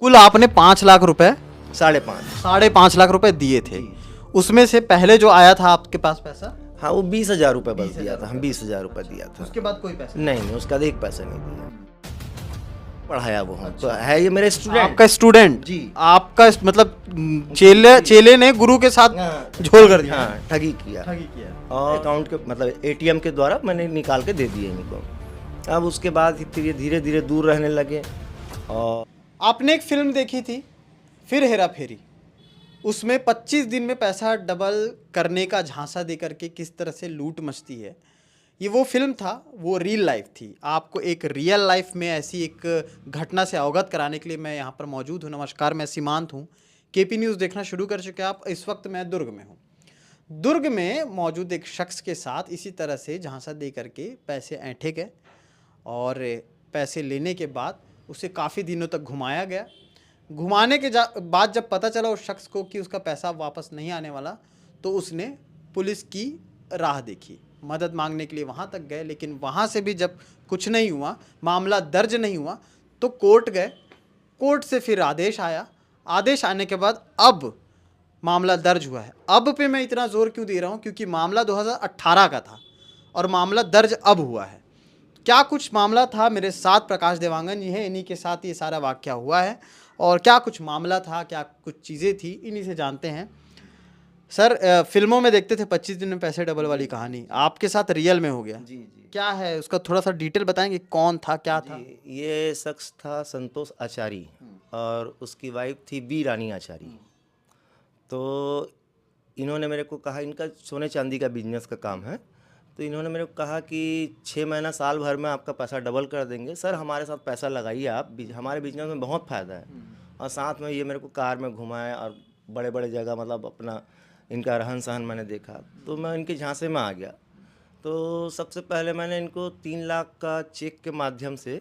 कुल आपने 5 लाख रुपए 5.5। 5.5 लाख रुपए दिए थे। उसमें से पहले जो आया था आपके पास पैसा, हाँ, वो 20,000 रुपये बस दिया था। हम 20,000 रुपये दिया था। उसके बाद कोई पैसा नहीं, उसका एक पैसा नहीं दिया। पढ़ाया वो हम तो है, ये मेरे स्टूडेंट। आपका स्टूडेंट जी। आपका मतलब चेले ने गुरु के साथ हाँ, झोल कर दिया। हाँ, ठगी किया। और अकाउंट के मतलब एटीएम के द्वारा मैंने निकाल के दे दिए इनको। अब उसके बाद फिर ये धीरे धीरे दूर रहने लगे। और आपने एक फिल्म देखी थी फिर हेरा फेरी, उसमें 25 दिन में पैसा डबल करने का झांसा दे करके किस तरह से लूट मचती है, ये वो फिल्म था, वो रियल लाइफ थी। आपको एक रियल लाइफ में ऐसी एक घटना से अवगत कराने के लिए मैं यहाँ पर मौजूद हूँ। नमस्कार, मैं सीमांत हूँ। केपी न्यूज़ देखना शुरू कर चुके हैं आप। इस वक्त मैं दुर्ग में हूँ। दुर्ग में मौजूद एक शख्स के साथ इसी तरह से झांसा दे करके पैसे ऐंठे गए और पैसे लेने के बाद उसे काफ़ी दिनों तक घुमाया गया। घुमाने के बाद जब पता चला उस शख्स को कि उसका पैसा वापस नहीं आने वाला, तो उसने पुलिस की राह देखी, मदद मांगने के लिए वहाँ तक गए। लेकिन वहाँ से भी जब कुछ नहीं हुआ, मामला दर्ज नहीं हुआ, तो कोर्ट गए। कोर्ट से फिर आदेश आया। आदेश आने के बाद अब मामला दर्ज हुआ है। अब पे मैं इतना ज़ोर क्यों दे रहा हूँ, क्योंकि मामला 2018 का था और मामला दर्ज अब हुआ है। क्या कुछ मामला था, मेरे साथ प्रकाश देवांगन जी हैं, इन्हीं के साथ ये सारा वाक़या हुआ है। और क्या कुछ मामला था, क्या कुछ चीज़ें थी, इन्हीं से जानते हैं। सर, फिल्मों में देखते थे 25 दिन में पैसे डबल वाली कहानी, आपके साथ रियल में हो गया। जी जी क्या है उसका थोड़ा सा डिटेल बताएंगे, कौन था, क्या था? जी, ये शख्स था संतोष आचारी और उसकी वाइफ थी बी रानी आचारी। तो इन्होंने मेरे को कहा, इनका सोने चांदी का बिजनेस का काम है, तो इन्होंने मेरे को कहा कि 6 महीना साल भर में आपका पैसा डबल कर देंगे। सर, हमारे साथ पैसा लगाइए आप, हमारे बिजनेस में बहुत फ़ायदा है। और साथ में ये मेरे को कार में घुमाए और बड़े बड़े जगह मतलब अपना इनका रहन सहन मैंने देखा, तो मैं इनके झांसे में आ गया। तो सबसे पहले मैंने इनको 3 लाख का चेक के माध्यम से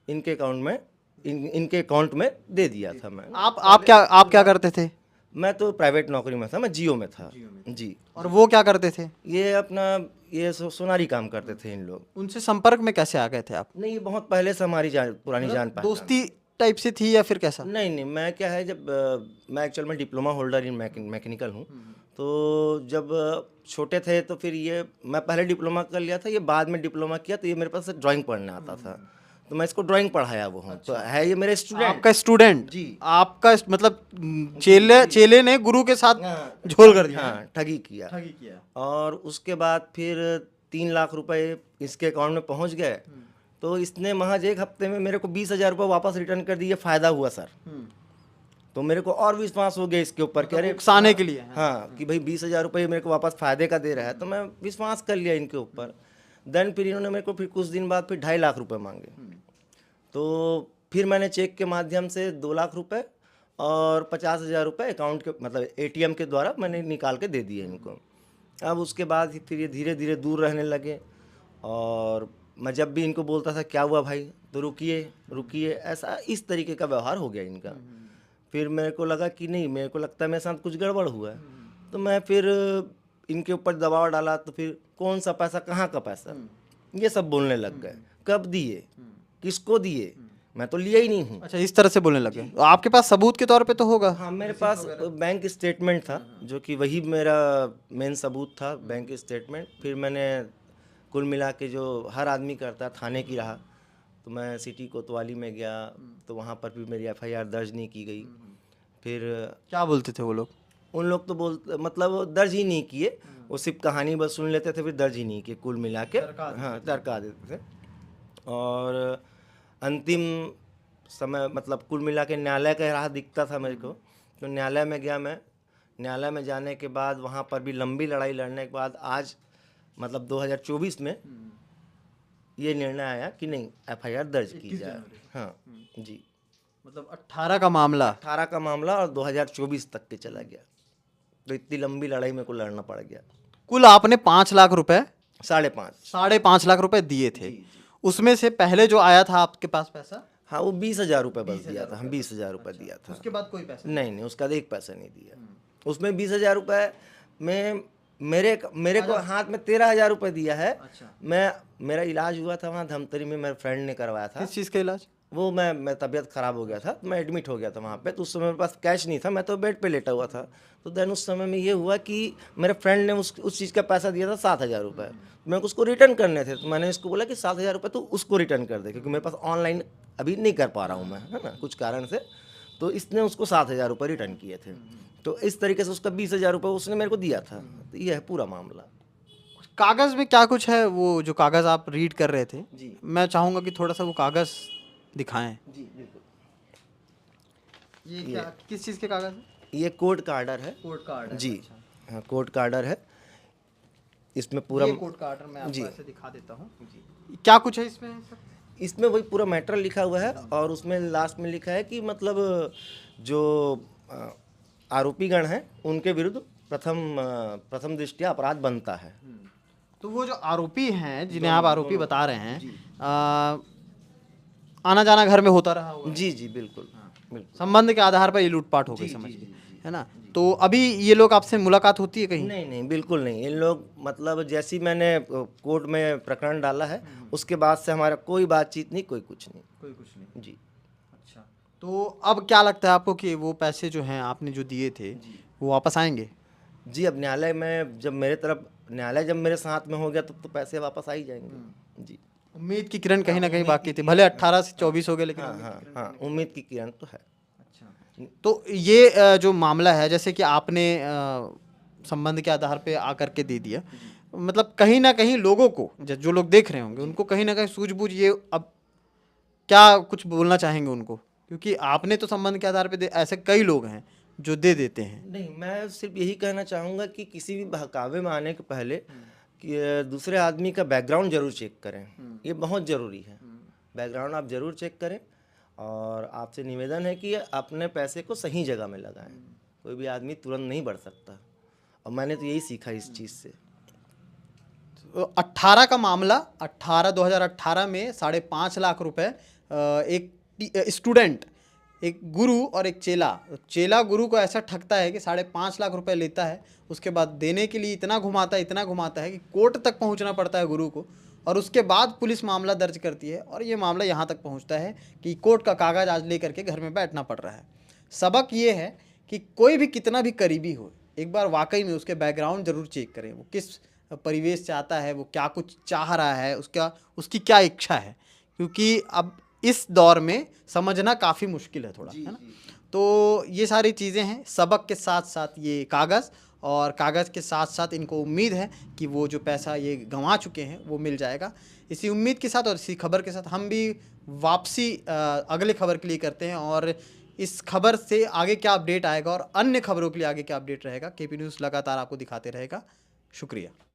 इनके अकाउंट में इनके अकाउंट में दे दिया था मैं। आप क्या करते थे? मैं तो प्राइवेट नौकरी में था, मैं जियो में था। जी। और वो क्या करते थे? ये अपना ये सोनारी काम करते थे इन लोग। उनसे संपर्क में कैसे आ गए थे आप? नहीं, ये बहुत पहले से हमारी पुरानी जान पहचान। दोस्ती टाइप से थी या फिर कैसा? नहीं, मैं क्या है, जब मैं एक्चुअल में डिप्लोमा होल्डर इन मैकेनिकल हूँ। तो जब छोटे थे तो फिर ये मैं पहले डिप्लोमा कर लिया था, ये बाद में डिप्लोमा किया, तो ये मेरे पास ड्राइंग पढ़ने आता था, तो मैं इसको ड्राइंग पढ़ाया वो हूँ। तो है ये मेरे स्टूडेंट। आपका स्टूडेंट? जी। आपका मतलब चेले ने गुरु के साथ हाँ, झोल कर दिया। हाँ, ठगी किया। और उसके बाद फिर 3 लाख रुपए इसके अकाउंट में पहुंच गए। तो इसने महज 1 हफ्ते में मेरे को 20,000 रुपये वापस रिटर्न कर दिए। फ़ायदा हुआ सर। तो मेरे को और विश्वास हो गया इसके ऊपर कि अरे उकसाने के लिए। हाँ, कि भाई 20,000 रुपये मेरे को वापस फ़ायदे का दे रहा है, तो मैं विश्वास कर लिया इनके ऊपर। देन फिर इन्होंने मेरे को फिर कुछ दिन बाद फिर 2.5 लाख रुपए मांगे। तो फिर मैंने चेक के माध्यम से 2 लाख रुपए और 50,000 रुपये अकाउंट के मतलब एटीएम के द्वारा मैंने निकाल के दे दिए इनको। अब उसके बाद फिर ये धीरे धीरे दूर रहने लगे। और मैं जब भी इनको बोलता था क्या हुआ भाई, तो रुकिए, ऐसा इस तरीके का व्यवहार हो गया इनका। फिर मेरे को लगा कि नहीं, मेरे को लगता है मेरे साथ कुछ गड़बड़ हुआ है। तो मैं फिर इनके ऊपर दबाव डाला, तो फिर कौन सा पैसा, कहाँ का पैसा, ये सब बोलने लग गए। कब दिए, किसको दिए, मैं तो लिया ही नहीं हूँ। अच्छा, इस तरह से बोलने लगे। आपके पास सबूत के तौर पे तो होगा? हाँ, मेरे पास बैंक स्टेटमेंट था, जो कि वही मेरा मेन सबूत था, बैंक स्टेटमेंट। फिर मैंने कुल मिला के जो हर आदमी करता, थाने की रहा, तो मैं सिटी कोतवाली में गया, तो वहाँ पर भी मेरी एफआईआर दर्ज नहीं की गई। फिर क्या बोलते थे वो लोग? उन लोग तो मतलब दर्ज ही नहीं किए, वो सिर्फ कहानी बस सुन लेते थे, फिर दर्ज ही नहीं किए कुल मिला के। हाँ, तड़का देते थे। और अंतिम समय मतलब कुल मिला के न्यायालय का राह दिखता था मेरे को। तो न्यायालय में गया मैं। न्यायालय में जाने के बाद वहाँ पर भी लंबी लड़ाई लड़ने के बाद आज मतलब 2024 में ये निर्णय आया कि नहीं, एफआईआर दर्ज की जाए। हाँ जी, मतलब 18 का मामला। 18 का मामला और 2024 तक के चला गया। तो इतनी लंबी लड़ाई मेरे को लड़ना पड़ गया। कुल आपने 5 लाख रुपए 5.5 5.5 लाख रुपए दिए थे। उसमें से पहले जो आया था आपके पास पैसा, हाँ, वो 20,000 रुपये बस दिया था। हम 20,000 रुपये दिया था। उसके बाद कोई पैसा नहीं, उसका एक पैसा नहीं दिया। उसमें 20,000 रुपये में मेरे को हाथ में 13,000 रुपये दिया है। अच्छा। मेरा इलाज हुआ था वहाँ धमतरी में, मेरे फ्रेंड ने करवाया था। किस चीज़ का इलाज? वो मैं तबीयत ख़राब हो गया था, तो मैं एडमिट हो गया था वहाँ पे। तो उस समय मेरे पास कैश नहीं था, मैं तो बेड पे लेटा हुआ था। तो देन उस समय में ये हुआ कि मेरे फ्रेंड ने उस चीज़ का पैसा दिया था 7,000 रुपये। मेरे को उसको रिटर्न करने थे, तो मैंने इसको बोला कि 7,000 रुपये तो उसको रिटर्न कर दे, क्योंकि मेरे पास ऑनलाइन अभी नहीं कर पा रहा हूँ मैं, है ना, कुछ कारण से। तो इसने उसको 7,000 रुपये रिटर्न किए थे। तो इस तरीके से उसका 20,000 रुपये उसने मेरे को दिया था। तो ये है पूरा मामला। कागज़ में क्या कुछ है? वो जो कागज़ आप रीड कर रहे थे, जी मैं चाहूँगा कि थोड़ा सा वो कागज़ दिखाएं। जी बिल्कुल। ये क्या, किस चीज़ के कागज़ है? ये कोर्ट का आर्डर है। कोर्ट का आर्डर। जी अच्छा। हाँ, कोर्ट का आर्डर है। इसमें पूरा ये कोर्ट का आर्डर मैं आपको जी। ऐसे दिखा देता हूँ। क्या कुछ है इसमें सर? इसमें वही पूरा मैटर लिखा हुआ है, और उसमें लास्ट में लिखा है कि मतलब जो आरोपीगण हैं उनके विरुद्ध प्रथम दृष्टया अपराध बनता है। तो वो जो आरोपी हैं, जिन्हें आप आरोपी बता रहे हैं, आना जाना घर में होता रहा होगा। जी जी बिल्कुल बिल्कुल। संबंध के आधार पर ये लूटपाट हो गई, जी, समझ जी, गए, जी, है ना? तो अभी ये लोग आपसे मुलाकात होती है कहीं? नहीं नहीं बिल्कुल नहीं। इन लोग मतलब जैसी मैंने कोर्ट में प्रकरण डाला है, उसके बाद से हमारा कोई बातचीत नहीं, कोई कुछ नहीं। कोई कुछ नहीं। जी अच्छा, तो अब क्या लगता है आपको कि वो पैसे जो हैं आपने जो दिए थे वो वापस आएंगे? जी। अब न्यायालय में जब न्यायालय जब मेरे साथ में हो गया, तब तो पैसे वापस आ ही जाएंगे। जी उम्मीद की किरण कहीं ना कहीं बाकी थी, भले 18 से 24 हो गए, लेकिन हाँ हाँ हाँ, उम्मीद की किरण तो है। अच्छा, तो ये जो मामला है, जैसे कि आपने संबंध के आधार पे आकर के दे दिया, मतलब कहीं ना कहीं लोगों को, जो लोग देख रहे होंगे, उनको कहीं ना कहीं सूझबूझ, ये अब क्या कुछ बोलना चाहेंगे उनको? क्योंकि आपने तो संबंध के आधार पे ऐसे कई लोग हैं जो दे देते हैं। नहीं, मैं सिर्फ यही कहना चाहूँगा कि किसी भी बहकावे में आने के पहले कि दूसरे आदमी का बैकग्राउंड जरूर चेक करें। ये बहुत ज़रूरी है। बैकग्राउंड आप ज़रूर चेक करें, और आपसे निवेदन है कि अपने पैसे को सही जगह में लगाएं। कोई भी आदमी तुरंत नहीं बढ़ सकता, और मैंने तो यही सीखा इस चीज़ से। 18 का मामला, 2018 में 5.5 लाख रुपए एक स्टूडेंट, एक गुरु और एक चेला गुरु को ऐसा ठगता है कि 5.5 लाख रुपए लेता है, उसके बाद देने के लिए इतना घुमाता है कि कोर्ट तक पहुंचना पड़ता है गुरु को, और उसके बाद पुलिस मामला दर्ज करती है, और ये मामला यहाँ तक पहुँचता है कि कोर्ट का कागज़ आज लेकर के घर में बैठना पड़ रहा है। सबक ये है कि कोई भी कितना भी करीबी हो, एक बार वाकई में उसके बैकग्राउंड ज़रूर चेक करें, वो किस परिवेश से आता है, वो क्या कुछ चाह रहा है, उसकी क्या इच्छा है, क्योंकि अब इस दौर में समझना काफ़ी मुश्किल है थोड़ा, है ना? तो ये सारी चीज़ें हैं, सबक के साथ साथ ये कागज़, और कागज़ के साथ साथ इनको उम्मीद है कि वो जो पैसा ये गंवा चुके हैं वो मिल जाएगा। इसी उम्मीद के साथ और इसी खबर के साथ हम भी वापसी अगले खबर के लिए करते हैं, और इस खबर से आगे क्या अपडेट आएगा और अन्य खबरों के लिए आगे क्या अपडेट रहेगा, केपी न्यूज़ लगातार आपको दिखाते रहेगा। शुक्रिया।